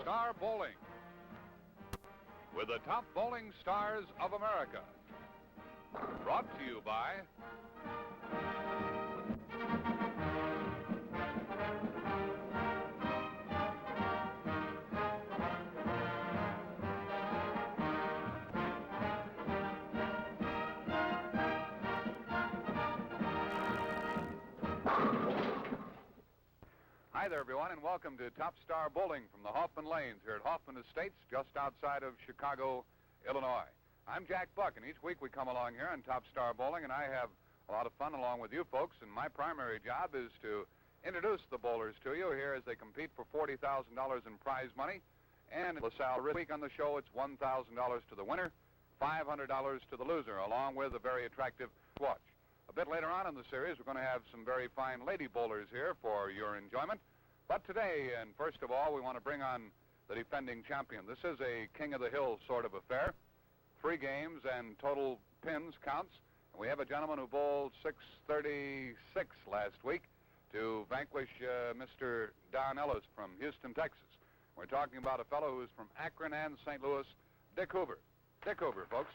Star Bowling with the top bowling stars of America. Brought to you by Hi there, everyone, and welcome to Top Star Bowling from the Hoffman Lanes here at Hoffman Estates, just outside of Chicago, Illinois. I'm Jack Buck, and each week we come along here on Top Star Bowling, and I have a lot of fun along with you folks, and my primary job is to introduce the bowlers to you here as they compete for $40,000 in prize money. And LaSalle this week on the show, it's $1,000 to the winner, $500 to the loser, along with a very attractive watch. A bit later on in the series, we're going to have some very fine lady bowlers here for your enjoyment. But today, and first of all, we want to bring on the defending champion. This is a king of the hill sort of affair. 3 games and total pins counts. And we have a gentleman who bowled 636 last week to vanquish Mr. Don Ellis from Houston, Texas. We're talking about a fellow who's from Akron and St. Louis, Dick Hoover. Dick Hoover, folks.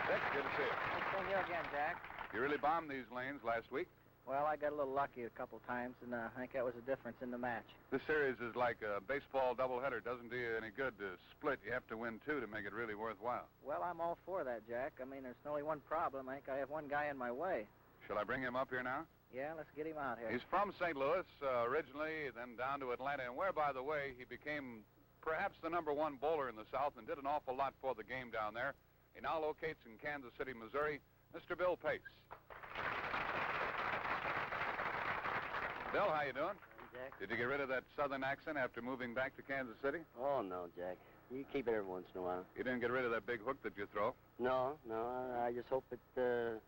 Dick, good to see you. Nice seeing you again, Jack. You really bombed these lanes last week. Well, I got a little lucky a couple times, and I think that was the difference in the match. This series is like a baseball doubleheader. Doesn't do you any good to split. You have to win 2 to make it really worthwhile. Well, I'm all for that, Jack. I mean, there's only one problem. I think I have one guy in my way. Shall I bring him up here now? Yeah, let's get him out here. He's from St. Louis originally, then down to Atlanta, and where, by the way, he became perhaps the #1 bowler in the South and did an awful lot for the game down there. He now locates in Kansas City, Missouri, Mr. Bill Pace. Bill, how you doing? Jack. Did you get rid of that southern accent after moving back to Kansas City? Oh, no, Jack. You keep it every once in a while. You didn't get rid of that big hook that you throw? No. I just hope it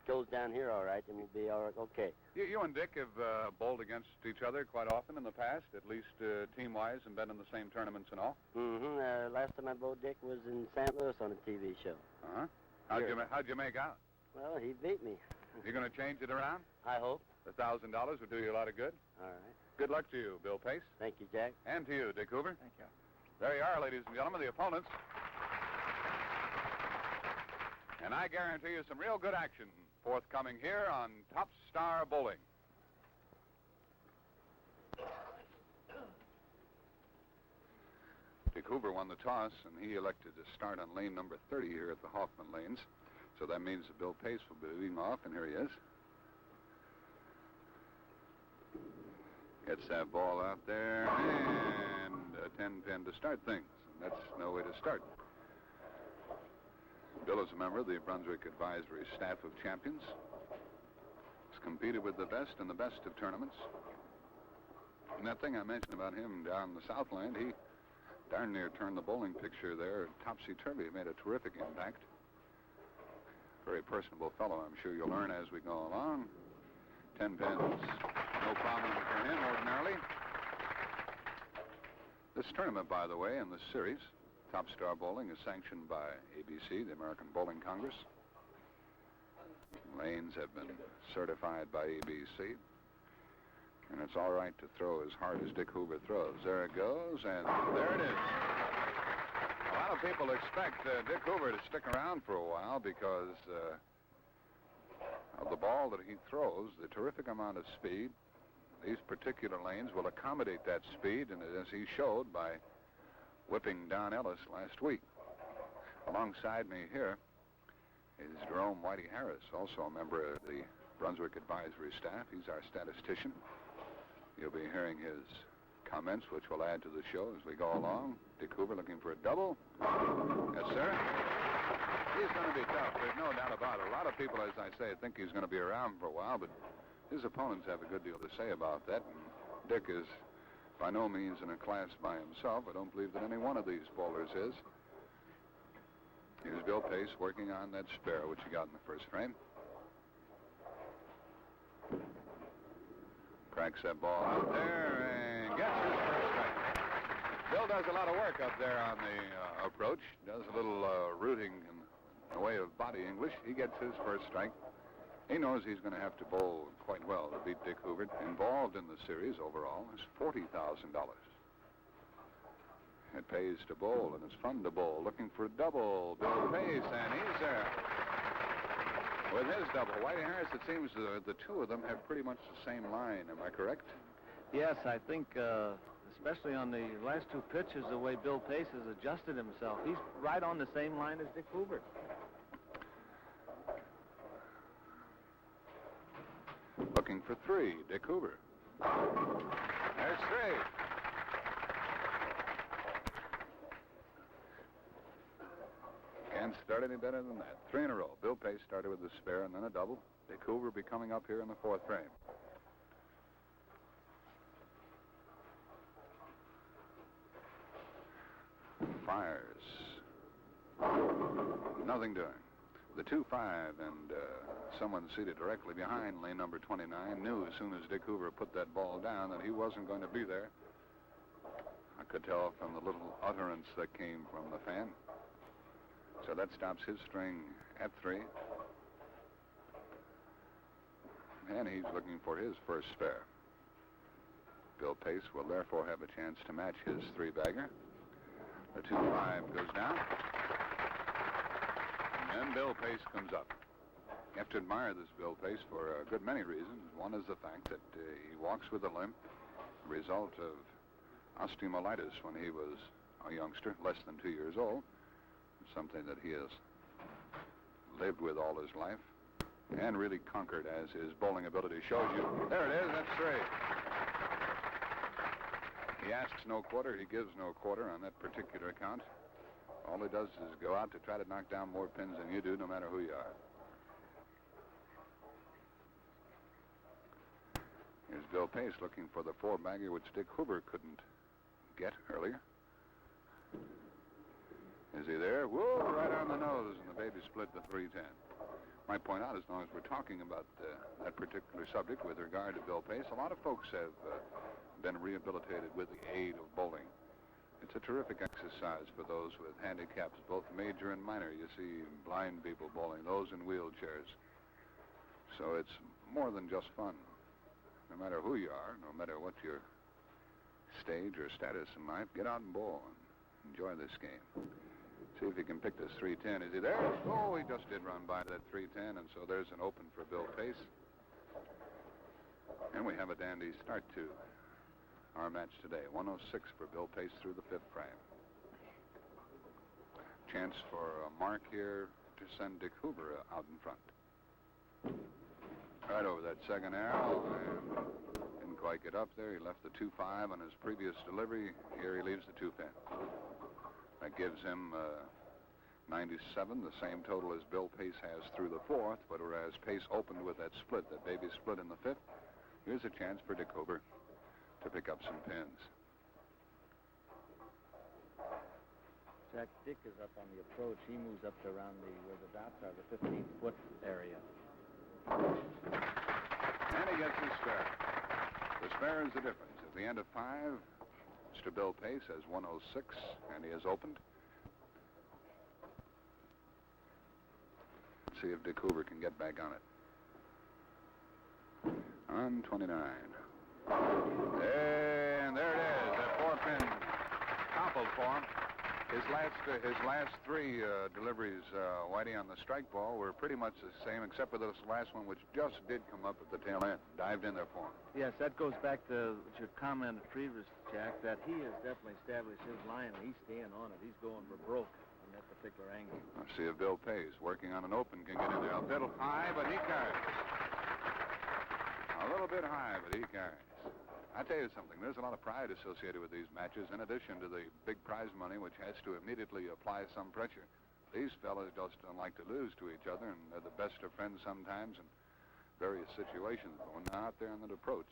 goes down here all right, and we'll be all right. Okay. You and Dick have bowled against each other quite often in the past, at least team-wise, and been in the same tournaments and all? Mm-hmm. Last time I bowled Dick was in St. Louis on a TV show. Uh-huh. How'd you make out? Well, he beat me. You going to change it around? I hope. The $1,000 would do you a lot of good. All right. Good luck to you, Bill Pace. Thank you, Jack. And to you, Dick Hoover. Thank you. There you are, ladies and gentlemen, the opponents. And I guarantee you some real good action forthcoming here on Top Star Bowling. Dick Hoover won the toss, and he elected to start on lane number 30 here at the Hoffman Lanes. So that means that Bill Pace will be leading off, and here he is. Gets that ball out there, and a 10-pin to start things. And that's no way to start. Bill is a member of the Brunswick Advisory Staff of Champions. He's competed with the best in the best of tournaments. And that thing I mentioned about him down the Southland, he darn near turned the bowling picture there topsy-turvy. He made a terrific impact. Very personable fellow. I'm sure you'll learn as we go along. 10 pins, no problem for him ordinarily. This tournament, by the way, in this series, Top Star Bowling, is sanctioned by ABC, the American Bowling Congress. Lanes have been certified by ABC. And it's all right to throw as hard as Dick Hoover throws. There it goes, and there it is. A lot of people expect Dick Hoover to stick around for a while because of the ball that he throws, the terrific amount of speed. These particular lanes will accommodate that speed, and as he showed by whipping Don Ellis last week. Alongside me here is Jerome Whitey Harris, also a member of the Brunswick Advisory Staff. He's our statistician. You'll be hearing his comments, which will add to the show as we go along. Dick Hoover looking for a double. Yes, sir. He's going to be tough. There's no doubt about it. A lot of people, as I say, think he's going to be around for a while, but his opponents have a good deal to say about that. And Dick is by no means in a class by himself. I don't believe that any one of these bowlers is. Here's Bill Pace working on that spare, which he got in the first frame. Cracks that ball out there and gets his first strike. Bill does a lot of work up there on the approach. Does a little rooting in the way of body English. He gets his first strike. He knows he's going to have to bowl quite well to beat Dick Hoover. Involved in the series overall is $40,000. It pays to bowl, and it's fun to bowl. Looking for a double. Bill Pace, and he's there. With his double, Whitey Harris, it seems the two of them have pretty much the same line. Am I correct? Yes, I think, especially on the last two pitches, the way Bill Pace has adjusted himself. He's right on the same line as Dick Hoover. Looking for three, Dick Hoover. There's three. Can't start any better than that. Three in a row. Bill Pace started with a spare and then a double. Dick Hoover be coming up here in the fourth frame. Fires. Nothing doing. The 2-5 and someone seated directly behind lane number 29 knew as soon as Dick Hoover put that ball down that he wasn't going to be there. I could tell from the little utterance that came from the fan. So that stops his string at 3. And he's looking for his first spare. Bill Pace will therefore have a chance to match his 3-bagger. The 2-5 goes down. And then Bill Pace comes up. You have to admire this Bill Pace for a good many reasons. One is the fact that he walks with a limp, the result of osteomyelitis when he was a youngster, less than 2 years old. Something that he has lived with all his life and really conquered, as his bowling ability shows you. There it is, that's 3. He asks no quarter, he gives no quarter on that particular account. All he does is go out to try to knock down more pins than you do, no matter who you are. Here's Bill Pace looking for the 4-bagger, which Dick Hoover couldn't get earlier. Is he there? Whoa, right on the nose, and the baby split the 3-10. Might point out, as long as we're talking about that particular subject with regard to Bill Pace, a lot of folks have been rehabilitated with the aid of bowling. It's a terrific exercise for those with handicaps, both major and minor. You see blind people bowling, those in wheelchairs. So it's more than just fun. No matter who you are, no matter what your stage or status in life, get out and bowl and enjoy this game. See if he can pick this 3-10. Is he there? Oh, he just did run by that 3-10, and so there's an open for Bill Pace. And we have a dandy start to our match today. 106 for Bill Pace through the 5th frame. Chance for a mark here to send Dick Hoover out in front. Right over that second arrow, and didn't quite get up there. He left the 2-5 on his previous delivery. Here he leaves the 2-pin. That gives him 97, the same total as Bill Pace has through the 4th, but whereas Pace opened with that split, that baby split in the 5th, here's a chance for Dick Hoover to pick up some pins. Jack, Dick is up on the approach. He moves up to around where the dots are, the 15-foot area. And he gets his spare. The spare is the difference. At the end of 5, Mr. Bill Pace has 106, and he has opened. Let's see if Dick Hoover can get back on it. On 29. And there it is, that 4-pin toppled for him. His last 3 deliveries, Whitey, on the strike ball were pretty much the same, except for this last one, which just did come up at the tail end. Dived in there for him. Yes, that goes back to what you commented previous, Jack, that he has definitely established his line, and he's staying on it. He's going for broke on that particular angle. Let's see if Bill Pace, working on an open, can get in there. A little high, but he carries. A little bit high, but he carries. I tell you something, there's a lot of pride associated with these matches, in addition to the big prize money, which has to immediately apply some pressure. These fellas just don't like to lose to each other, and they're the best of friends sometimes in various situations. But when they're out there on that approach,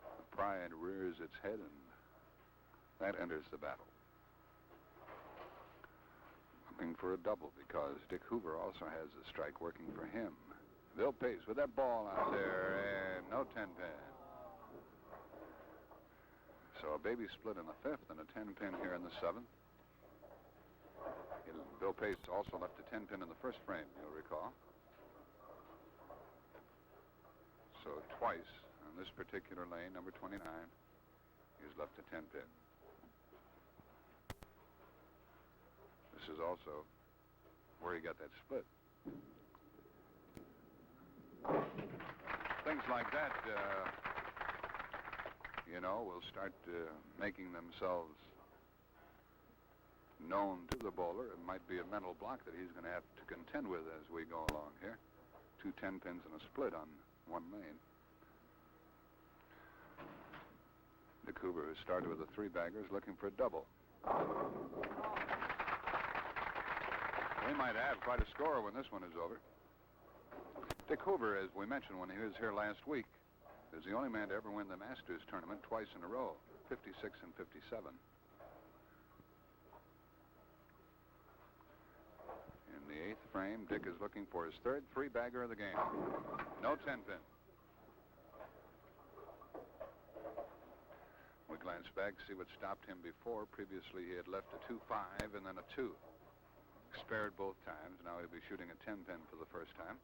the pride rears its head, and that enters the battle. Looking for a double, because Dick Hoover also has a strike working for him. Bill Pace with that ball out there, and no 10-pin. So a baby split in the 5th and a 10-pin here in the 7th. Bill Pace also left a 10-pin in the 1st frame, you'll recall. So twice on this particular lane, number 29, he's left a 10-pin. is also where he got that split. Things like that, will start making themselves known to the bowler. It might be a mental block that he's going to have to contend with as we go along here. 2 10 pins and a split on one lane. Dick Hoover, who started with the 3-bagger, is looking for a double. We might have quite a score when this one is over. Dick Hoover, as we mentioned when he was here last week, is the only man to ever win the Masters tournament twice in a row, 56 and 57. In the 8th frame, Dick is looking for his 3rd 3-bagger of the game. No 10-pin. We glance back, see what stopped him before. Previously, he had left a 2-5 and then a 2. Spared both times. Now he'll be shooting a 10-pin for the first time.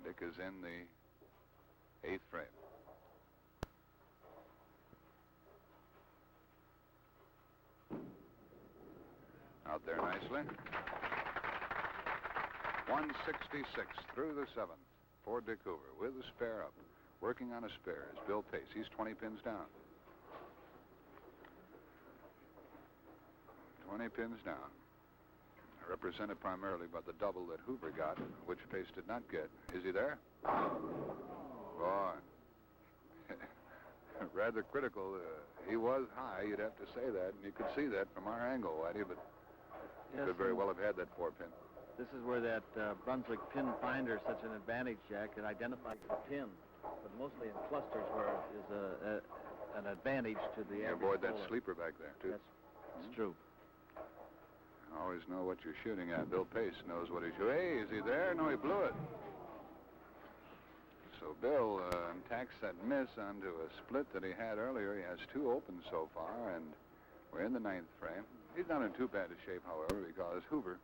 Dick is in the 8th frame. Out there nicely. 166 through the 7th for Dick Hoover with a spare up. Working on a spare is Bill Pace. He's 20 pins down. 20 pins down. Represented primarily by the double that Hoover got, which Pace did not get. Is he there? Boy. Rather critical. He was high, you'd have to say that, and you could see that from our angle, Whitey, but Yes, could very well have had that 4-pin. This is where that Brunswick pin finder is such an advantage, Jack. It identifies the pin, but mostly in clusters where it is an advantage to the average Avoid that bowler. sleeper back there, too. That's true. Always know what you're shooting at. Bill Pace knows what he's shooting. Hey, is he there? No, he blew it. So Bill tacks that miss onto a split that he had earlier. He has 2 open so far, and we're in the 9th frame. He's not in too bad a shape, however, because Hoover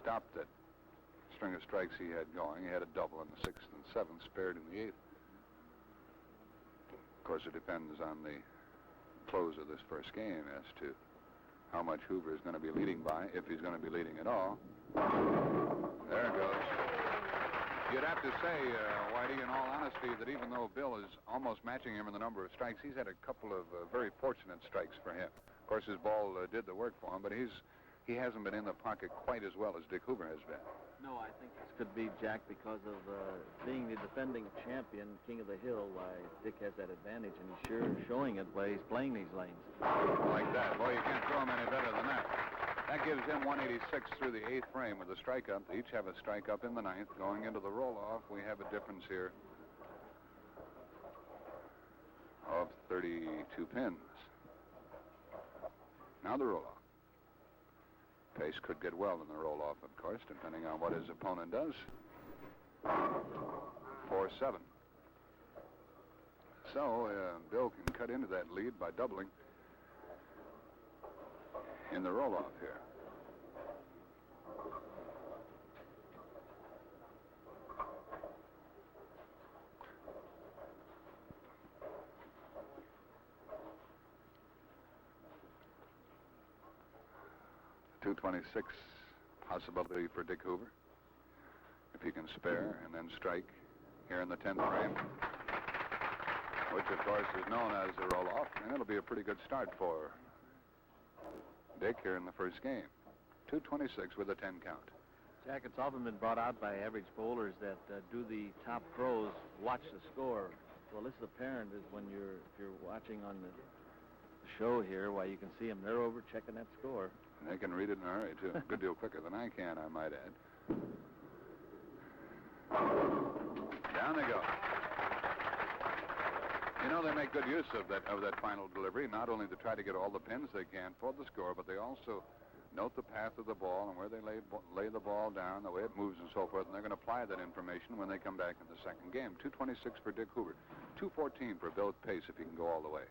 stopped that string of strikes he had going. He had a double in the 6th and 7th, spared in the 8th. Of course, it depends on the close of this first game as to how much Hoover is going to be leading by, if he's going to be leading at all. There it goes. You'd have to say, Whitey, in all honesty, that even though Bill is almost matching him in the number of strikes, he's had a couple of very fortunate strikes for him. Of course, his ball did the work for him, but he hasn't been in the pocket quite as well as Dick Hoover has been. No, I think this could be, Jack, because of being the defending champion, King of the Hill, why Dick has that advantage, and he's sure showing it while he's playing these lanes. Like that. Boy, you can't throw him any better than that. That gives him 186 through the 8th frame with a strike-up. They each have a strike-up in the 9th. Going into the roll-off, we have a difference here of 32 pins. Now the roll-off. Pace could get well in the roll-off, of course, depending on what his opponent does. 4-7. So Bill can cut into that lead by doubling in the roll-off here. .226 possibility for Dick Hoover, if he can spare and then strike here in the 10th frame, which of course is known as the roll-off, and it'll be a pretty good start for Dick here in the first game. 226 with a 10 count. Jack, it's often been brought out by average bowlers that do the top pros watch the score. Well, this is apparent is when if you're watching on the show here, why you can see them. They're over checking that score. And they can read it in a hurry, too. A good deal quicker than I can, I might add. Down they go. You know, they make good use of that final delivery, not only to try to get all the pins they can for the score, but they also note the path of the ball and where they lay the ball down, the way it moves and so forth, and they're going to apply that information when they come back in the second game. 226 for Dick Hoover. 214 for Bill Pace if he can go all the way.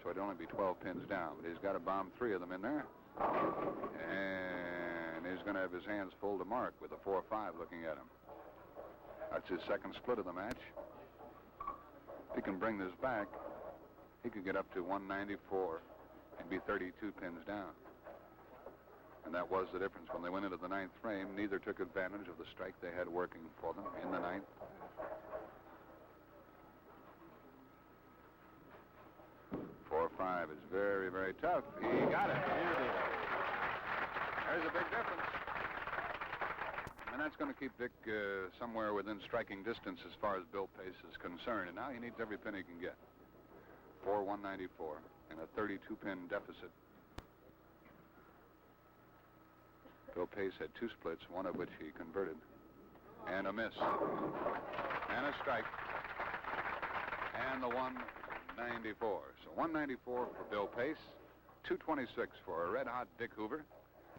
So it'd only be 12 pins down, but he's got to bomb 3 of them in there. And he's going to have his hands full to mark with a 4-5 looking at him. That's his second split of the match. If he can bring this back, he could get up to 194 and be 32 pins down. And that was the difference. When they went into the ninth frame, neither took advantage of the strike they had working for them in the ninth. Four, 5 is very, very tough. He got it. There's a big difference. And that's going to keep Dick somewhere within striking distance as far as Bill Pace is concerned. And now he needs every pin he can get. 4-194 and a 32-pin deficit. Bill Pace had 2 splits, one of which he converted. And a miss. And a strike. And the 194. So 194 for Bill Pace, 226 for a red-hot Dick Hoover.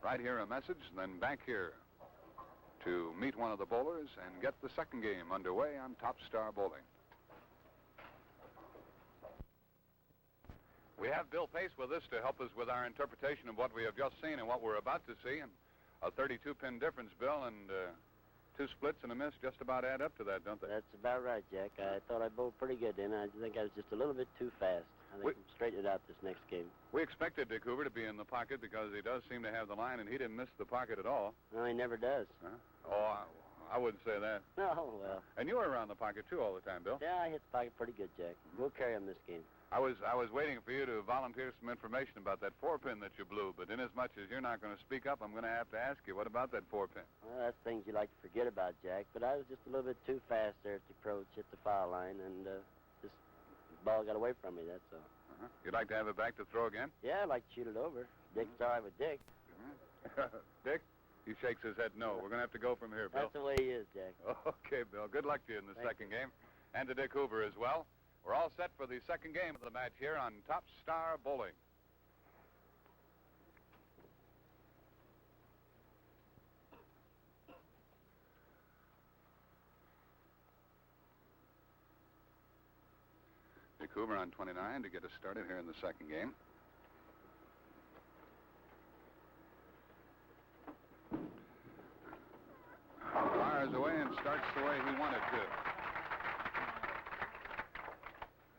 Right here a message, and then back here to meet one of the bowlers and get the second game underway on Top Star Bowling. We have Bill Pace with us to help us with our interpretation of what we have just seen and what we're about to see. And a 32-pin difference, Bill, and 2 splits and a miss just about add up to that, don't they? That's about right, Jack. I thought I bowled pretty good then. I think I was just a little bit too fast. I think we straighten it out this next game. We expected Dick Hoover to be in the pocket because he does seem to have the line, and he didn't miss the pocket at all. No, he never does. Huh? Oh, I wouldn't say that. Oh, well. And you were around the pocket, too, all the time, Bill. Yeah, I hit the pocket pretty good, Jack. We'll carry him this game. I was waiting for you to volunteer some information about that 4-pin that you blew, but inasmuch as you're not going to speak up, I'm going to have to ask you, what about that 4-pin? Well, that's things you like to forget about, Jack, but I was just a little bit too fast there at the approach, hit the foul line, and this ball got away from me, that's all. You'd like to have it back to throw again? Yeah, I'd like to shoot it over. Dick's all right with Dick. Dick? He shakes his head no. We're going to have to go from here, Bill. That's the way he is, Jack. Okay, Bill. Good luck to you in the second game. And to Dick Hoover as well. We're all set for the second game of the match here on Top Star Bowling. Dick Hoover on 29 to get us started here in the second game. Fires away and starts the way he wanted to.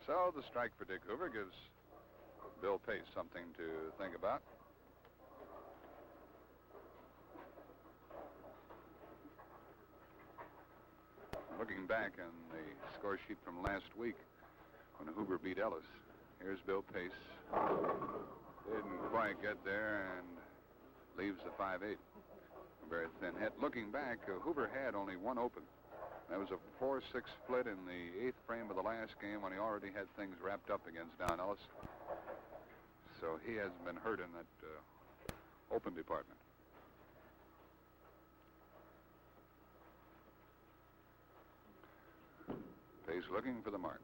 So the strike for Dick Hoover gives Bill Pace something to think about. Looking back on the score sheet from last week when Hoover beat Ellis, here's Bill Pace. Didn't quite get there and leaves the 5-8. A very thin hit. Looking back, Hoover had only one open. That was a 4-6 split in the 8th frame of the last game when he already had things wrapped up against Don Ellis. So he hasn't been hurt in that open department. Pace looking for the mark.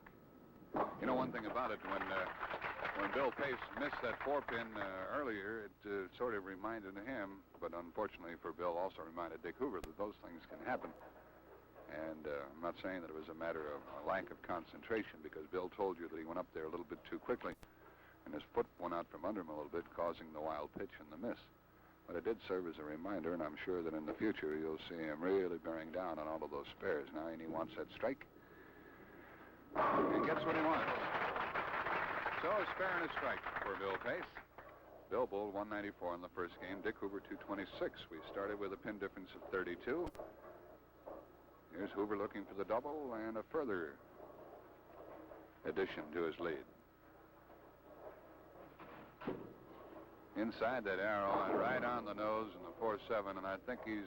You know, one thing about it, when Bill Pace missed that 4-pin earlier, it sort of reminded him, but unfortunately for Bill, also reminded Dick Hoover that those things can happen. And I'm not saying that it was a matter of a lack of concentration, because Bill told you that he went up there a little bit too quickly, and his foot went out from under him a little bit, causing the wild pitch and the miss. But it did serve as a reminder, and I'm sure that in the future you'll see him really bearing down on all of those spares now, and he wants that strike. And gets what he wants. So a spare and a strike for Bill Pace. Bill bowled 194 in the first game. Dick Hoover 226. We started with a pin difference of 32. Here's Hoover looking for the double and a further addition to his lead. Inside that arrow and right on the nose in the 4-7, and I think he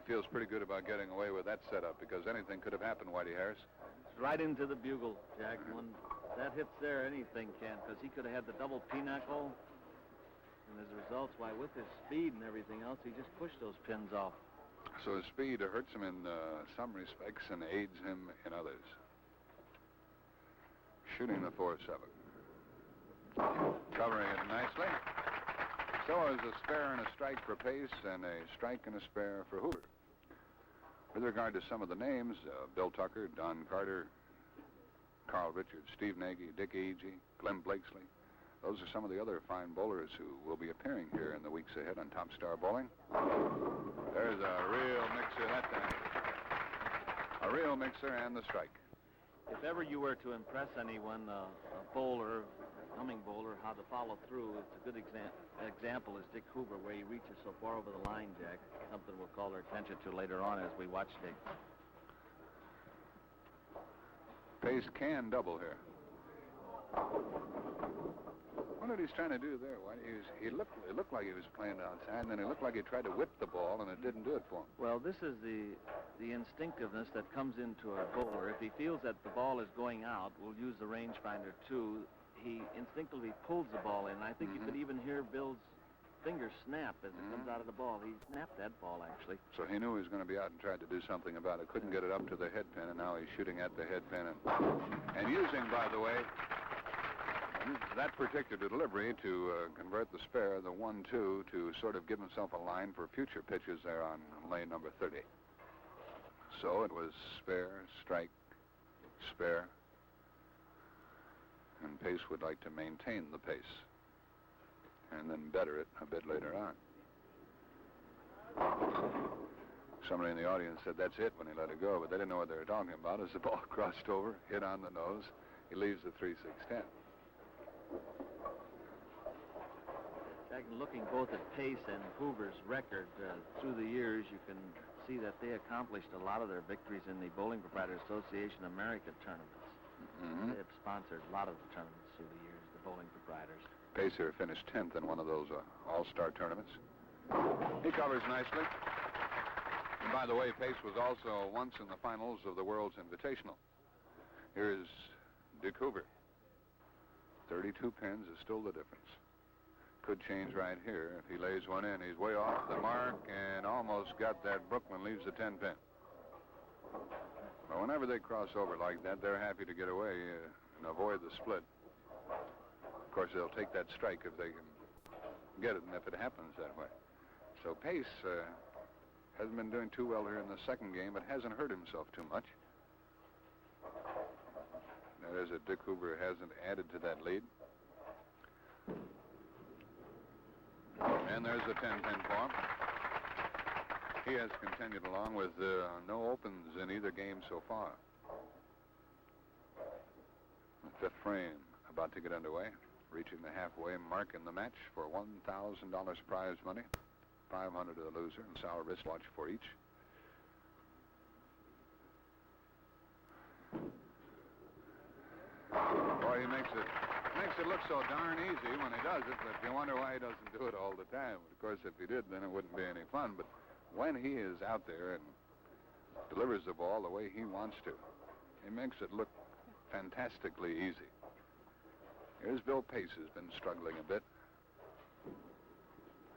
feels pretty good about getting away with that setup, because anything could have happened, Whitey Harris. Right into the bugle, Jack. When that hits there, anything can, because he could have had the double pinochle. And as a result, why, with his speed and everything else, he just pushed those pins off. So his speed hurts him in some respects and aids him in others. Shooting the 4-7. Covering it nicely. So is a spare and a strike for Pace, and a strike and a spare for Hoover. With regard to some of the names, Bill Tucker, Don Carter, Carl Richards, Steve Nagy, Dick Agee, Glenn Blakesley. Those are some of the other fine bowlers who will be appearing here in the weeks ahead on Top Star Bowling. There's a real mixer that time. A real mixer and the strike. If ever you were to impress anyone, a bowler, humming bowler, how to follow through, it's a good example is Dick Hoover, where he reaches so far over the line, Jack. Something we'll call our attention to later on as we watch Dick. Pace can double here. What did he's trying to do there? It looked like he was playing outside, and then it looked like he tried to whip the ball, and it didn't do it for him. Well, this is the instinctiveness that comes into a bowler. If he feels that the ball is going out, we'll use the rangefinder too. He instinctively pulls the ball in. I think you could even hear Bill's finger snap as it comes out of the ball. He snapped that ball, actually. So he knew he was going to be out and tried to do something about it. Couldn't get it up to the head pin, and now he's shooting at the head pin. And using, by the way, that particular delivery to convert the spare, the 1-2, to sort of give himself a line for future pitches there on lane number 30. So it was spare, strike, spare. And Pace would like to maintain the pace and then better it a bit later on. Somebody in the audience said that's it when he let it go, but they didn't know what they were talking about as the ball crossed over, hit on the nose. He leaves the 3-6-10. Jack, looking both at Pace and Hoover's record through the years, you can see that they accomplished a lot of their victories in the Bowling Proprietors Association America tournaments. They have sponsored a lot of the tournaments through the years, the Bowling Proprietors. Pace here finished 10th in one of those all-star tournaments. He covers nicely. And by the way, Pace was also once in the finals of the World's Invitational. Here's Dick Hoover. 32 pins is still the difference. Could change right here. If he lays one in, he's way off the mark and almost got that. Brooklyn leaves the 10 pin. Well, whenever they cross over like that, they're happy to get away and avoid the split. Of course, they'll take that strike if they can get it, and if it happens that way. So Pace hasn't been doing too well here in the second game, but hasn't hurt himself too much. That is, that Dick Hoover hasn't added to that lead. And there's the 10-pin for him. He has continued along with no opens in either game so far. The fifth frame about to get underway, reaching the halfway mark in the match for $1,000 prize money, $500 to the loser, and sour wristwatch for each. Boy, he makes it look so darn easy when he does it, but you wonder why he doesn't do it all the time. Of course, if he did, then it wouldn't be any fun. But when he is out there and delivers the ball the way he wants to, he makes it look fantastically easy. Here's Bill Pace, who's been struggling a bit.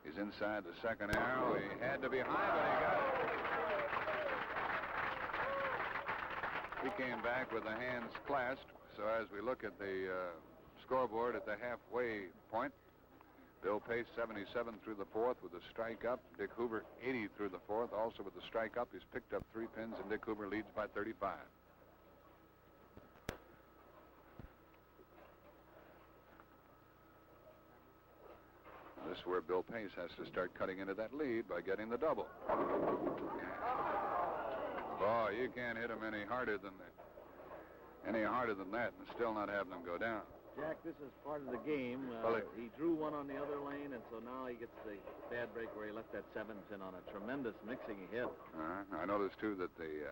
He's inside the second arrow. He had to be high, but he got it. He came back with the hands clasped. So as we look at the scoreboard at the halfway point, Bill Pace 77 through the fourth with a strike up. Dick Hoover 80 through the fourth, also with a strike up. He's picked up 3 pins, and Dick Hoover leads by 35. This is where Bill Pace has to start cutting into that lead by getting the double. Boy, you can't hit him any harder than that and still not have them go down. Jack, this is part of the game. He drew one on the other lane, and so now he gets the bad break where he left that 7-pin on a tremendous mixing hit. I noticed, too, that the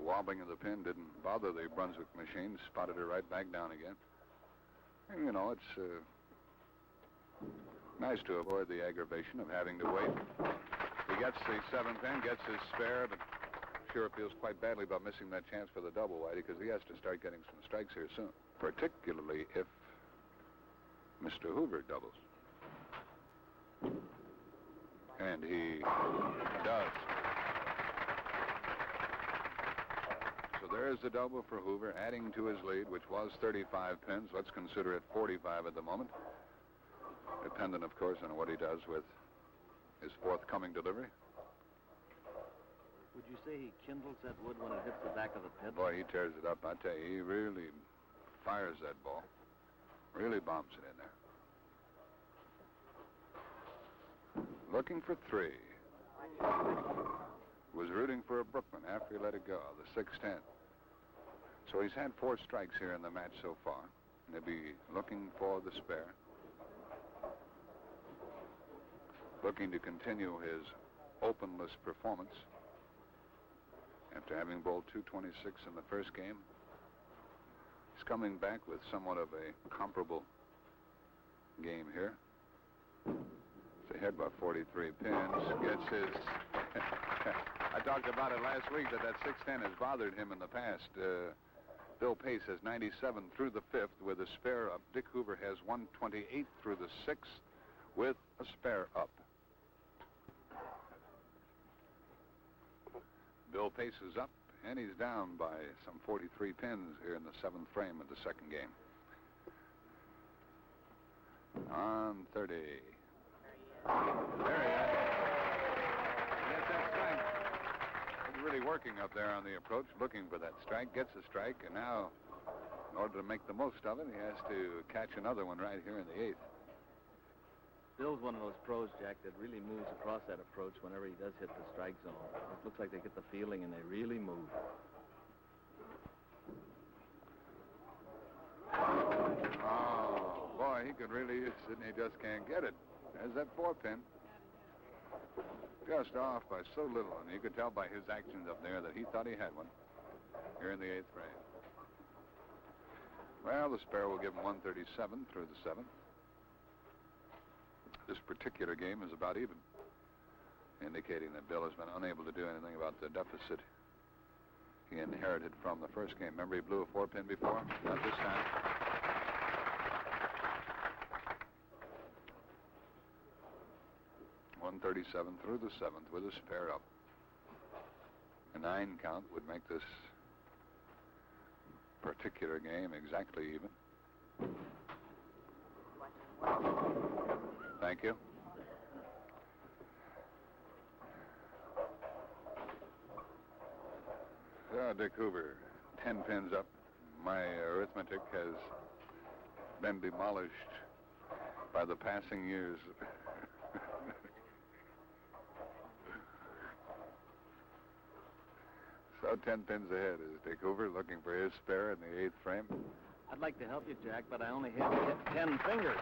wobbling of the pin didn't bother the Brunswick machine. Spotted her right back down again. And, you know, it's nice to avoid the aggravation of having to wait. He gets the 7-pin, gets his spare, but sure feels quite badly about missing that chance for the double, Whitey, because he has to start getting some strikes here soon, particularly if Mr. Hoover doubles. And he does. So there's the double for Hoover, adding to his lead, which was 35 pins. Let's consider it 45 at the moment. Dependent, of course, on what he does with his forthcoming delivery. Would you say he kindles that wood when it hits the back of the pit? Boy, he tears it up. I tell you, he really fires that ball. Really bombs it in there. Looking for 3. Was rooting for a Brooklyn after he let it go, the 6-10. So he's had 4 strikes here in the match so far. And they'll be looking for the spare. Looking to continue his openless performance after having bowled 226 in the first game. He's coming back with somewhat of a comparable game here. He's ahead by 43 pins. Gets his... I talked about it last week that 610 has bothered him in the past. Bill Pace has 97 through the 5th with a spare up. Dick Hoover has 128 through the 6th with a spare up. Bill Pace is up, and he's down by some 43 pins here in the 7th frame of the second game. On 30. There he is. Gets that strike. He's really working up there on the approach, looking for that strike, gets a strike, and now, in order to make the most of it, he has to catch another one right here in the 8th. Bill's one of those pros, Jack, that really moves across that approach whenever he does hit the strike zone. It looks like they get the feeling and they really move. Oh, boy, he could really use it, and he just can't get it. There's that 4-pin. Just off by so little, and you could tell by his actions up there that he thought he had one here in the 8th frame. Well, the spare will give him 137 through the 7th. This particular game is about even, indicating that Bill has been unable to do anything about the deficit he inherited from the first game. Remember, he blew a 4-pin before? Not this time. .137 through the 7th with a spare up. A 9 count would make this particular game exactly even. Thank you. Dick Hoover, 10 pins up. My arithmetic has been demolished by the passing years. So 10 pins ahead is Dick Hoover looking for his spare in the 8th frame. I'd like to help you, Jack, but I only have 10 fingers.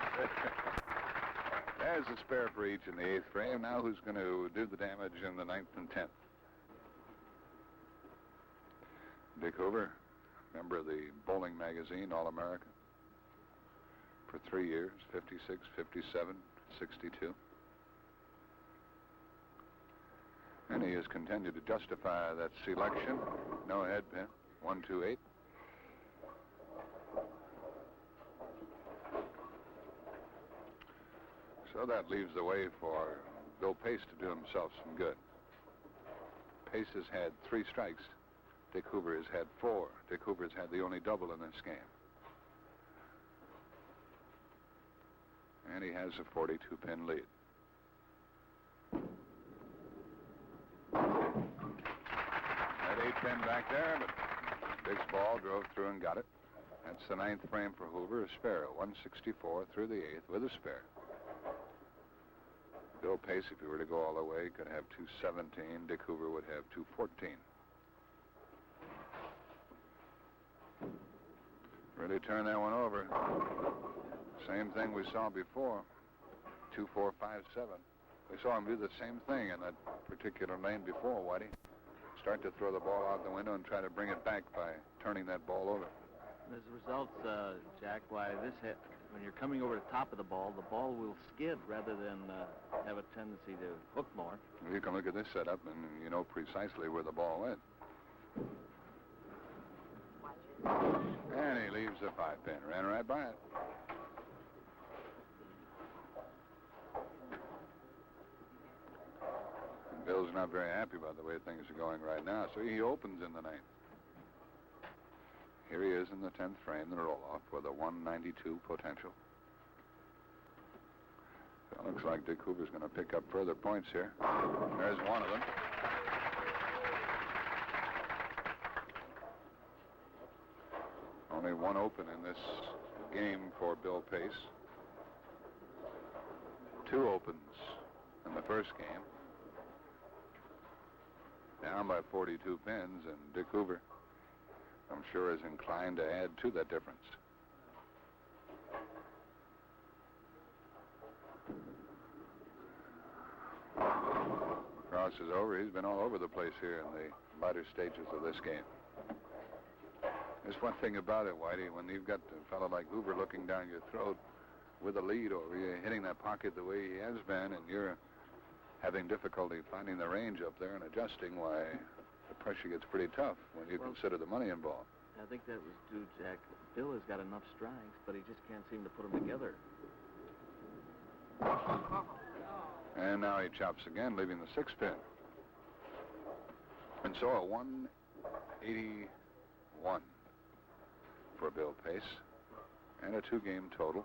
There's a spare for each in the 8th frame. Now who's going to do the damage in the 9th and 10th? Dick Hoover, member of the Bowling Magazine, All-America, for 3 years, 56, 57, 62. And he has continued to justify that selection. No headpin, 128. So that leaves the way for Bill Pace to do himself some good. Pace has had 3 strikes. Dick Hoover has had 4. Dick Hoover has had the only double in this game. And he has a 42-pin lead. That 8-pin back there, but Dick's ball drove through and got it. That's the 9th frame for Hoover, a spare, 164 through the 8th with a spare. Bill Pace, if he were to go all the way, could have 217. Dick Hoover would have 214. Really turned that one over. Same thing we saw before. 2-4-5-7. We saw him do the same thing in that particular lane before, Whitey. Start to throw the ball out the window and try to bring it back by turning that ball over. As a result, Jack, why this hit, when you're coming over the top of the ball will skid rather than have a tendency to hook more. You can look at this setup and you know precisely where the ball went. And he leaves a 5-pin. Ran right by it. And Bill's not very happy about the way things are going right now, so he opens in the 9th. Here he is in the 10th frame, the roll-off, with a 192 potential. So it looks like Dick Hoover's going to pick up further points here. There's one of them. Only one open in this game for Bill Pace. 2 opens in the first game. Down by 42 pins, and Dick Hoover I'm sure is inclined to add to that difference. Cross is over. He's been all over the place here in the latter stages of this game. There's one thing about it, Whitey. When you've got a fellow like Hoover looking down your throat with a lead over you, hitting that pocket the way he has been, and you're having difficulty finding the range up there and adjusting, why, the pressure gets pretty tough when you consider the money involved. I think that was due, Jack. Bill has got enough strikes, but he just can't seem to put them together. And now he chops again, leaving the 6-pin. And so a 181 for Bill Pace, and a 2-game total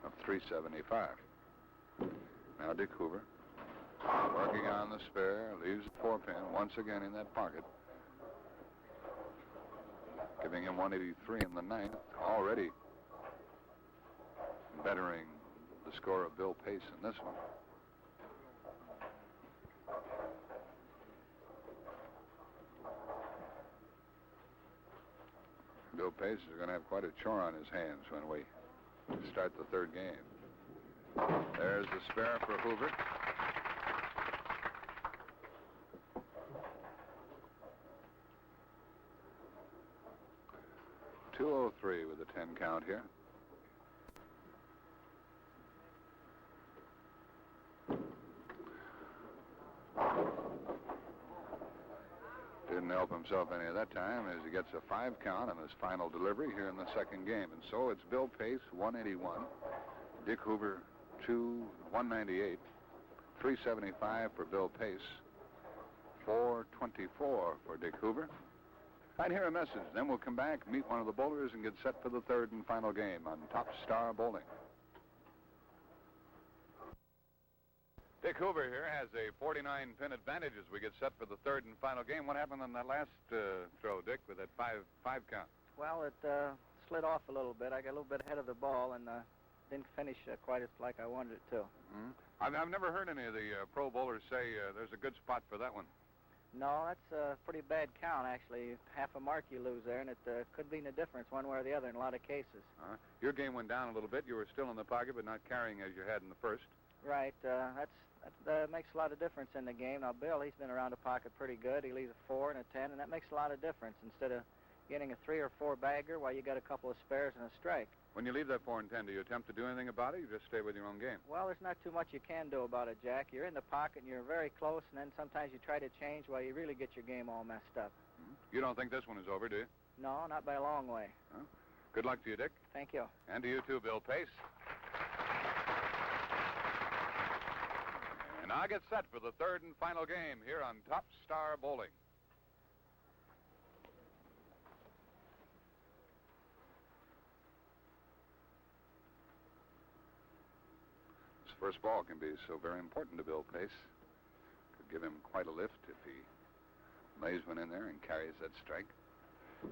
of 375. Now Dick Hoover, working on the spare, leaves the 4-pin once again in that pocket, giving him 183 in the 9th, already bettering the score of Bill Pace in this one. Bill Pace is going to have quite a chore on his hands when we start the 3rd game. There's the spare for Hoover. .203 with a 10 count here. Didn't help himself any of that time as he gets a 5 count on his final delivery here in the 2nd game. And so it's Bill Pace, 181. Dick Hoover, 198. 375 for Bill Pace. 424 for Dick Hoover. I'd hear a message. Then we'll come back, meet one of the bowlers, and get set for the 3rd and final game on Top Star Bowling. Dick Hoover here has a 49-pin advantage as we get set for the 3rd and final game. What happened on that last throw, Dick, with that 5 count? Well, it slid off a little bit. I got a little bit ahead of the ball and didn't finish quite as like I wanted it to. Mm-hmm. I've never heard any of the pro bowlers say there's a good spot for that one. No, that's a pretty bad count, actually. Half a mark you lose there, and it could mean a difference one way or the other in a lot of cases. Your game went down a little bit. You were still in the pocket, but not carrying as you had in the first. Right. That makes a lot of difference in the game. Now, Bill, he's been around the pocket pretty good. He leaves a 4 and a 10, and that makes a lot of difference. Instead of getting a 3 or 4 bagger, well, you got a couple of spares and a strike. When you leave that 4 and 10, do you attempt to do anything about it? You just stay with your own game? Well, there's not too much you can do about it, Jack. You're in the pocket, and you're very close, and then sometimes you try to change while you really get your game all messed up. You don't think this one is over, do you? No, not by a long way. Good luck to you, Dick. Thank you. And to you, too, Bill Pace. And now get set for the 3rd and final game here on Top Star Bowling. This first ball can be so very important to Bill Pace. Could give him quite a lift if he lays one in there and carries that strike.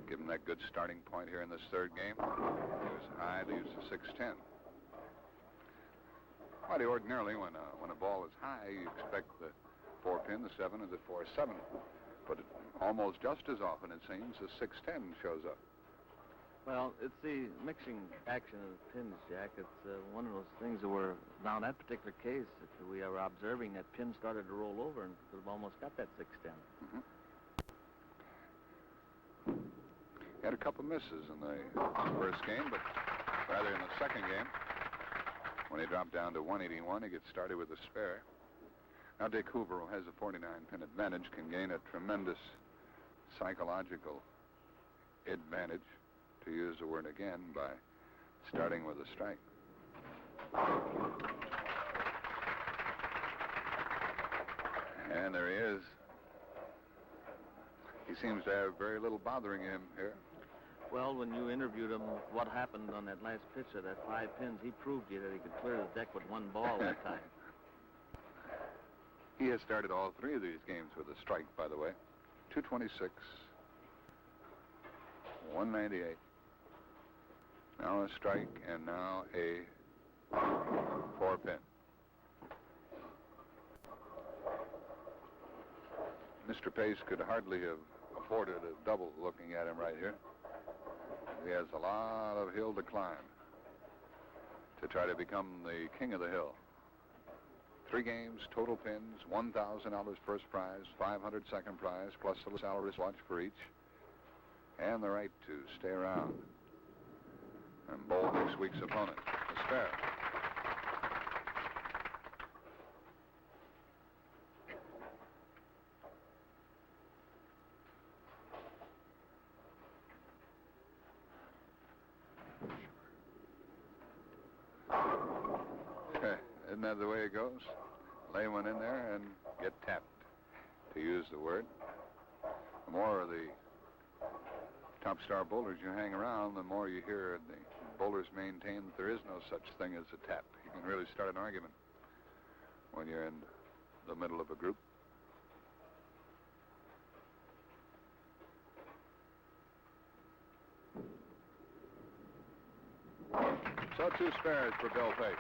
Give him that good starting point here in this 3rd game. Goes high, leaves a 6-10. Well, ordinarily, when a ball is high, you expect the 4-pin, the 7, or the 4-7. But almost just as often, it seems, the 6-10 shows up. Well, it's the mixing action of the pins, Jack. It's one of those things that were, now in that particular case, if we were observing that pin started to roll over and could have almost got that 6-10. Mm-hmm. Had a couple misses in the first game, but rather in the 2nd game, when he dropped down to 181, he gets started with a spare. Now Dick Hoover, who has a 49-pin advantage, can gain a tremendous psychological advantage, to use the word again, by starting with a strike. And there he is. He seems to have very little bothering him here. Well, when you interviewed him, what happened on that last pitch of that 5 pins, he proved to you that he could clear the deck with 1 ball that time. He has started all 3 of these games with a strike, by the way. 226, 198. Now a strike, and now a 4-pin. Mr. Pace could hardly have afford it a double looking at him right here. He has a lot of hill to climb to try to become the king of the hill. 3 games, total pins, $1,000 first prize, $500 second prize, plus a salary watch for each, and the right to stay around and bowl next week's opponent, a spare. Isn't that the way it goes? Lay one in there and get tapped, to use the word. The more of the top star bowlers you hang around, the more you hear the bowlers maintain that there is no such thing as a tap. You can really start an argument when you're in the middle of a group. So 2 spares for Bill Pace.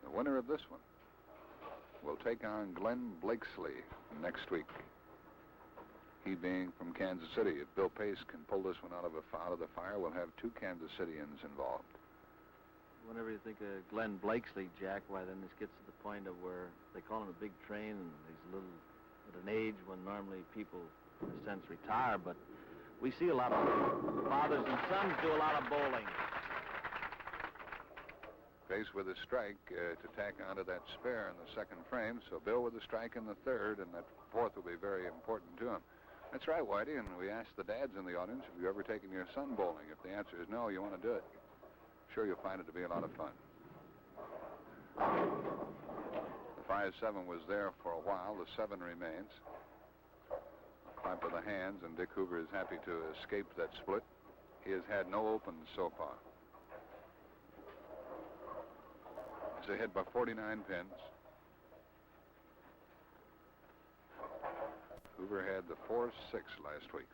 The winner of this one will take on Glenn Blakesley next week. He being from Kansas City. If Bill Pace can pull this one out of the fire, we'll have 2 Kansas Cityans involved. Whenever you think of Glenn Blakesley, Jack, why then this gets to the point of where they call him a big train, and he's a little at an age when normally people, in a sense, retire. But we see a lot of fathers and sons do a lot of bowling. Pace with a strike to tack onto that spare in the second frame. So Bill with a strike in the third, and that fourth will be very important to him. That's right, Whitey, and we asked the dads in the audience, have you ever taken your son bowling? If the answer is no, you want to do it. Sure, you'll find it to be a lot of fun. The 5-7 was there for a while. The 7 remains. Clap of the hands, and Dick Hoover is happy to escape that split. He has had no opens so far. He's ahead by 49 pins. Hoover had the 4-6 last week.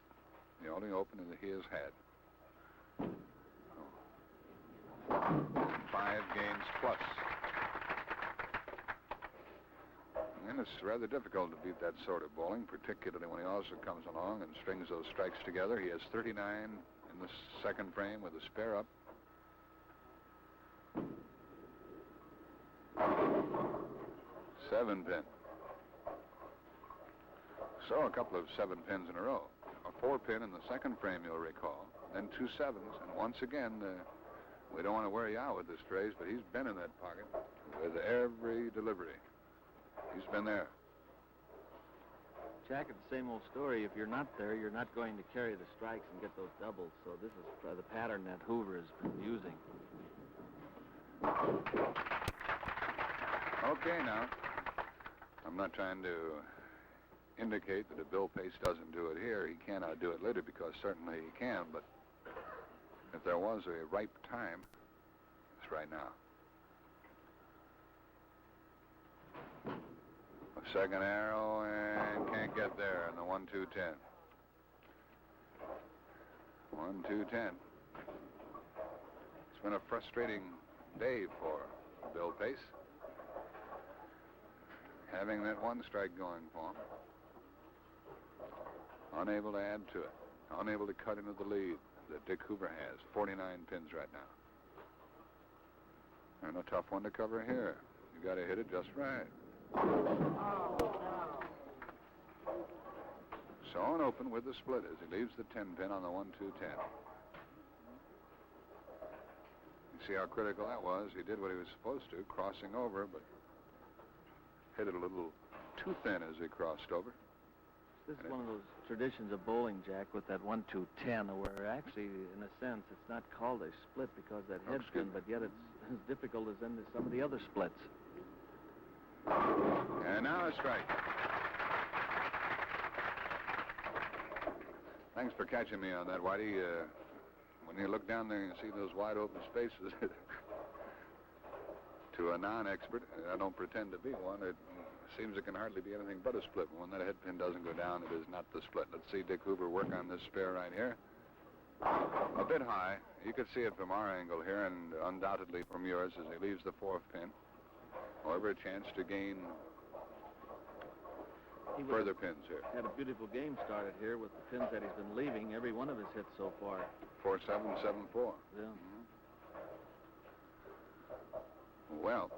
The only opening that he has had. 5 games plus. And it's rather difficult to beat that sort of bowling, particularly when he also comes along and strings those strikes together. He has 39 in the second frame with a spare up. Seven pin. So a couple of 7 pins in a row. A 4-pin in the second frame, you'll recall. Then 2 7s. And once again, we don't want to wear you out with this phrase, but he's been in that pocket with every delivery. He's been there. Jack, it's the same old story. If you're not there, you're not going to carry the strikes and get those doubles. So this is the pattern that Hoover has been using. Okay, now. I'm not trying to indicate that if Bill Pace doesn't do it here, he cannot do it later, because certainly he can, but if there was a ripe time, it's right now. A second arrow, and can't get there in the 1-2-10. 1-2-10. It's been a frustrating day for Bill Pace, having that 1 strike going for him. Unable to add to it. Unable to cut into the lead that Dick Hoover has. 49 pins right now. And a tough one to cover here. You got to hit it just right. So on open with the split as he leaves the 10 pin on the 1-2-10. You see how critical that was. He did what he was supposed to, crossing over, but hit it a little too thin as he crossed over. This is one of those traditions of bowling, Jack, with that 1-2-10, where actually, in a sense, it's not called a split because that head spin, but yet it's as difficult as in some of the other splits. And now a strike. Thanks for catching me on that, Whitey. When you look down there and see those wide open spaces, to a non-expert, I don't pretend to be one, it seems it can hardly be anything but a split. When that head pin doesn't go down, it is not the split. Let's see Dick Hoover work on this spare right here. A bit high. You could see it from our angle here, and undoubtedly from yours as he leaves the 4th pin. However, a chance to gain He further pins here. had a beautiful game started here with the pins that he's been leaving, every one of his hits so far. 4-7, 7-4. Yeah. Well,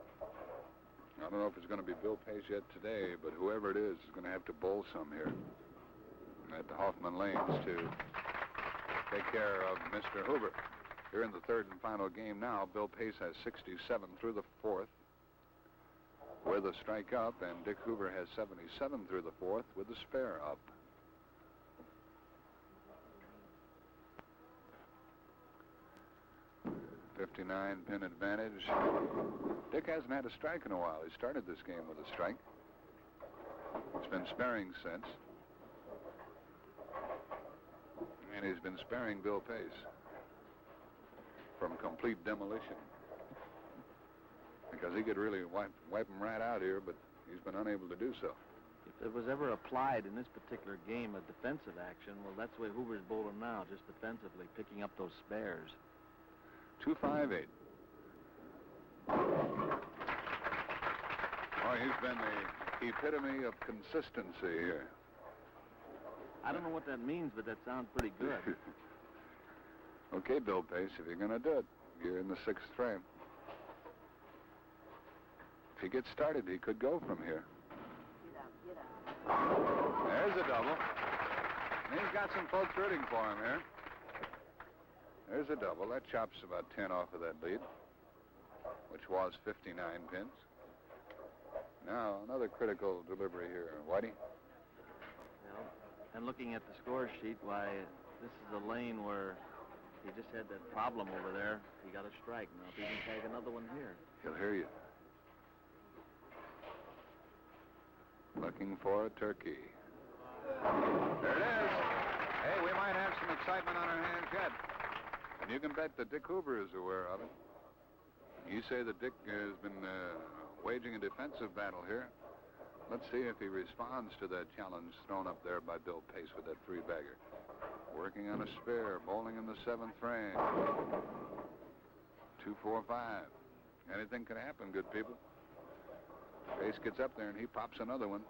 I don't know if it's going to be Bill Pace yet today, but whoever it is going to have to bowl some here at the Hoffman Lanes to take care of Mr. Hoover. Here in the third and final game now, Bill Pace has 67 through the fourth with a strike up, and Dick Hoover has 77 through the fourth with a spare up. .59 pin advantage. Dick hasn't had a strike in a while. He started this game with a strike. It's been sparing since. And he's been sparing Bill Pace from complete demolition. Because he could really wipe him right out here, but he's been unable to do so. If there was ever applied in this particular game a defensive action, well, that's the way Hoover's bowling now, just defensively, picking up those spares. 2-5-8. Oh, he's been the epitome of consistency here. I don't know what that means, but that sounds pretty good. Okay, Bill Pace, if you're going to do it, you're in the sixth frame. If he gets started, he could go from here. There's a double. And he's got some folks rooting for him here. There's a double. That chops about 10 off of that lead, which was 59 pins. Now, another critical delivery here. Whitey? Well, and looking at the score sheet, why, this is a lane where he just had that problem over there. He got a strike. Now, if he can tag another one here. He'll hear you. Looking for a turkey. There it is. Hey, we might have some excitement on our hands yet. And you can bet that Dick Hoover is aware of it. You say that Dick has been waging a defensive battle here. Let's see if he responds to that challenge thrown up there by Bill Pace with that three-bagger. Working on a spare, bowling in the seventh frame. 2-4-5. Anything can happen, good people. Pace gets up there and he pops another one.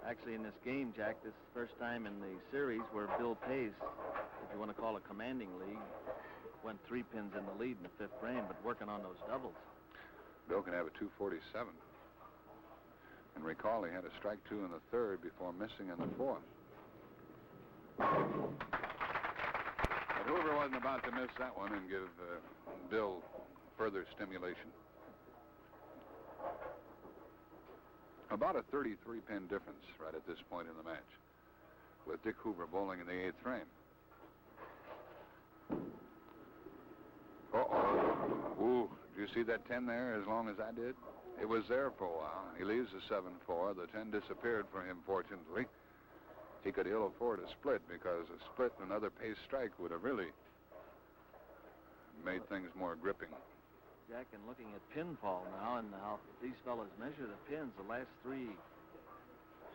Actually, in this game, Jack, this is the first time in the series where Bill Pace, if you want to call it commanding league, went 3 pins in the lead in the fifth frame, but working on those doubles. Bill can have a 247. And recall, he had a strike 2 in the third before missing in the fourth. But Hoover wasn't about to miss that one and give Bill further stimulation. About a 33-pin difference right at this point in the match, with Dick Hoover bowling in the eighth frame. Uh-oh. Ooh, did you see that 10 there as long as I did? It was there for a while. He leaves the 7-4. The 10 disappeared for him, fortunately. He could ill afford a split, because a split and another Pace strike would have really made things more gripping. Jack, and looking at pinfall now and how these fellas measure the pins, the last 3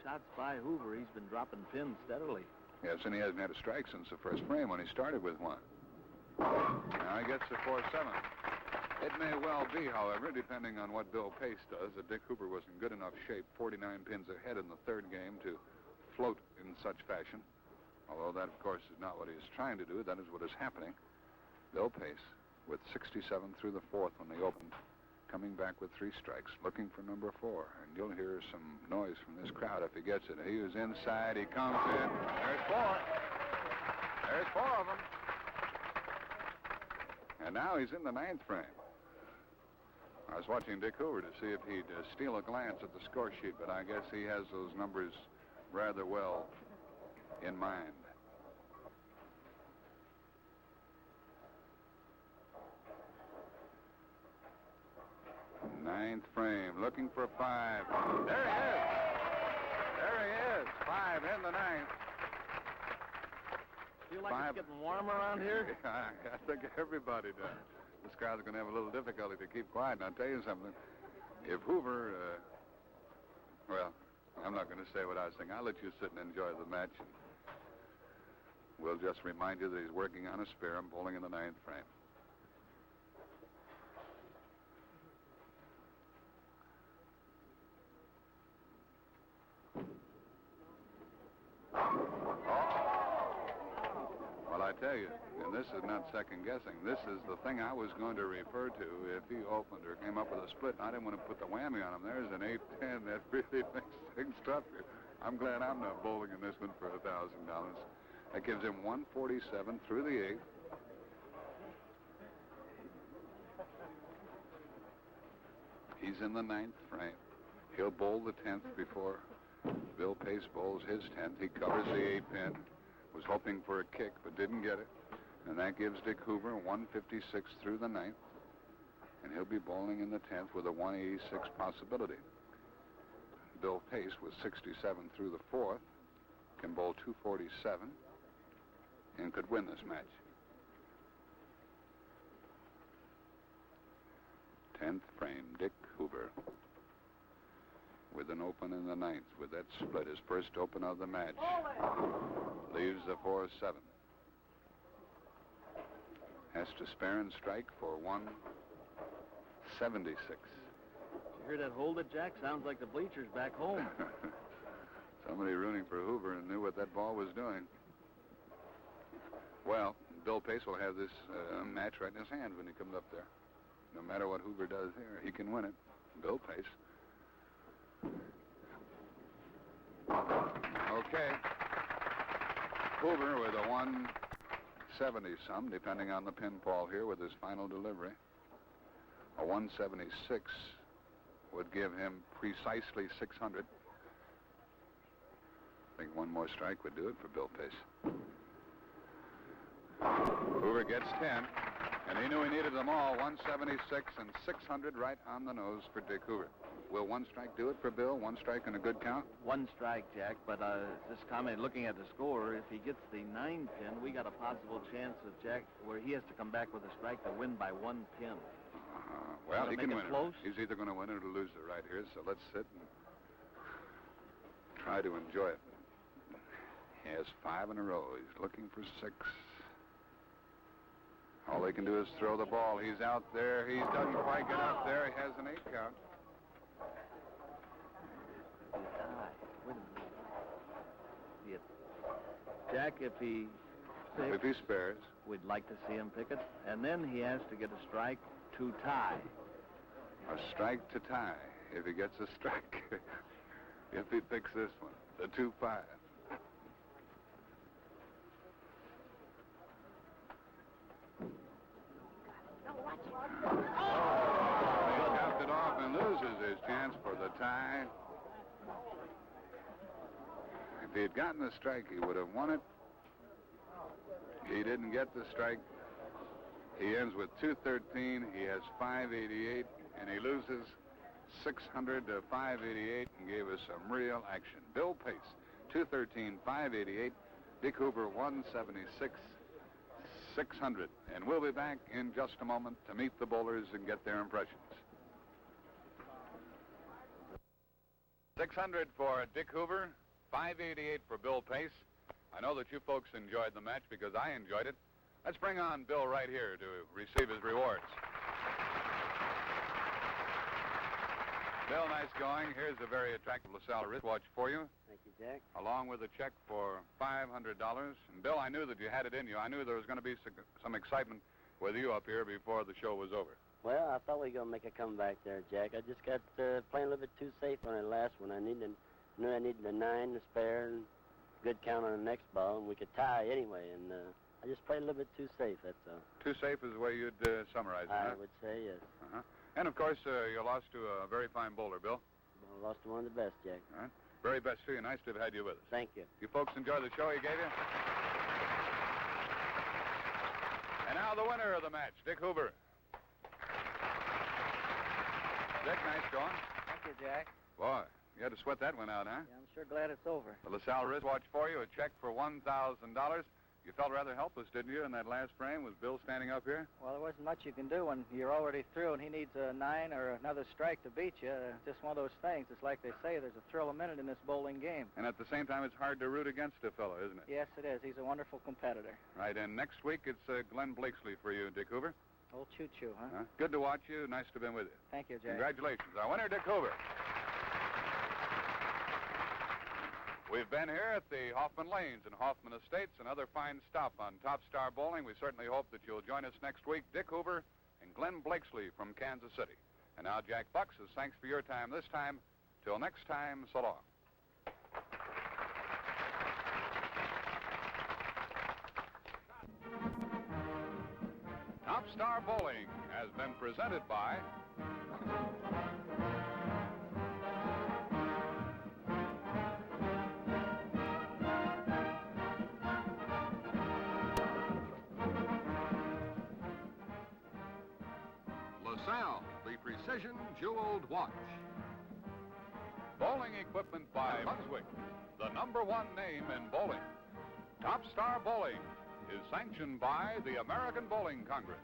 shots by Hoover, he's been dropping pins steadily. Yes, and he hasn't had a strike since the first frame when he started with one. Now he gets the 4-7. It may well be, however, depending on what Bill Pace does, that Dick Hoover was in good enough shape, 49 pins ahead in the third game, to float in such fashion. Although that, of course, is not what he is trying to do. That is what is happening. Bill Pace, with 67 through the fourth when they opened, coming back with 3 strikes, looking for number 4. And you'll hear some noise from this crowd if he gets it. He was inside. He comes in. There's 4. There's 4 of them. And now he's in the 9th frame. I was watching Dick Hoover to see if he'd steal a glance at the score sheet, but I guess he has those numbers rather well in mind. Ninth frame, looking for 5. There he is. There he is. 5 in the 9th. Feel like 5. It's getting warm around here? I think everybody does. This crowd's going to have a little difficulty to keep quiet. And I'll tell you something. If Hoover, well, I'm not going to say what I was thinking. I'll let you sit and enjoy the match. And we'll just remind you that he's working on a spare and bowling in the 9th frame. tell you, and this is not second guessing, this is the thing I was going to refer to if he opened or came up with a split. I didn't want to put the whammy on him. There's an 8-10. That really makes things tough. I'm glad I'm not bowling in this one for $1,000. That gives him 147 through the 8th. He's in the 9th frame. He'll bowl the 10th before Bill Pace bowls his 10th. He covers the 8-pin. Was hoping for a kick, but didn't get it. And that gives Dick Hoover 156 through the 9th. And he'll be bowling in the 10th with a 186 possibility. Bill Pace with 67 through the 4th can bowl 247 and could win this match. 10th frame, Dick Hoover with an open in the 9th with that split, his first open of the match. Leaves the 4-7. Has to spare and strike for 176. You hear that hold it, Jack? Sounds like the bleachers back home. Somebody rooting for Hoover and knew what that ball was doing. Well, Bill Pace will have this match right in his hand when he comes up there. No matter what Hoover does here, he can win it. Bill Pace. Okay. Hoover with a 170-some, depending on the pinfall here with his final delivery. A 176 would give him precisely 600. I think one more strike would do it for Bill Pace. Hoover gets 10, and he knew he needed them all. 176 and 600 right on the nose for Dick Hoover. Will one strike do it for Bill? One strike and a good count? One strike, Jack, but this comment, looking at the score, if he gets the 9-pin, we got a possible chance of Jack where he has to come back with a strike to win by 1 pin. Well, he can win close. it. He's either going to win it or lose it right here, so let's sit and try to enjoy it. He has 5 in a row. He's looking for 6. All he can do is throw the ball. He's out there. He doesn't quite get up there. He has an 8 count. Jack, if he spares, we'd like to see him pick it, and then he has to get a strike to tie. A strike to tie. If he gets a strike, if he picks this one, the 2-5. He capped it off and loses his chance for the tie. If he had gotten the strike, he would have won it. He didn't get the strike. He ends with 213. He has 588, and he loses 600 to 588 and gave us some real action. Bill Pace, 213, 588. Dick Hoover, 176, 600. And we'll be back in just a moment to meet the bowlers and get their impressions. 600 for Dick Hoover, 588 for Bill Pace. I know that you folks enjoyed the match because I enjoyed it. Let's bring on Bill right here to receive his rewards. Bill, nice going. Here's a very attractive LaSalle wristwatch for you. Thank you, Jack. Along with a check for $500. And Bill, I knew that you had it in you. I knew there was going to be some excitement with you up here before the show was over. Well, I thought we were going to make a comeback there, Jack. I just got playing a little bit too safe on the last one. I knew I needed a 9 to spare and good count on the next ball, and we could tie anyway. And I just played a little bit too safe, that's all. Too safe is the way you'd summarize it, I would say, yes. And, of course, you lost to a very fine bowler, Bill. Well, lost to one of the best, Jack. All right. Very best to you. Nice to have had you with us. Thank you. You folks enjoy the show he gave you? And now the winner of the match, Dick Hoover. Dick, nice going. Thank you, Jack. Boy, you had to sweat that one out, huh? Yeah, I'm sure glad it's over. The LaSalle wristwatch for you, a check for $1,000. You felt rather helpless, didn't you, in that last frame with Bill standing up here? Well, there wasn't much you can do when you're already through and he needs a 9 or another strike to beat you. Just one of those things. It's like they say, there's a thrill a minute in this bowling game. And at the same time, it's hard to root against a fellow, isn't it? Yes, it is. He's a wonderful competitor. Right, and next week it's Glenn Blakesley for you, Dick Hoover. Old choo-choo, huh? Good to watch you. Nice to have been with you. Thank you, Jack. Congratulations. Our winner, Dick Hoover. We've been here at the Hoffman Lanes and Hoffman Estates, another fine stop on Top Star Bowling. We certainly hope that you'll join us next week. Dick Hoover and Glenn Blakesley from Kansas City. And now Jack Buck says thanks for your time this time. Till next time, so long. Top Star Bowling has been presented by LaSalle, the precision jeweled watch. Bowling equipment by Brunswick, the #1 name in bowling. Top Star Bowling is sanctioned by the American Bowling Congress.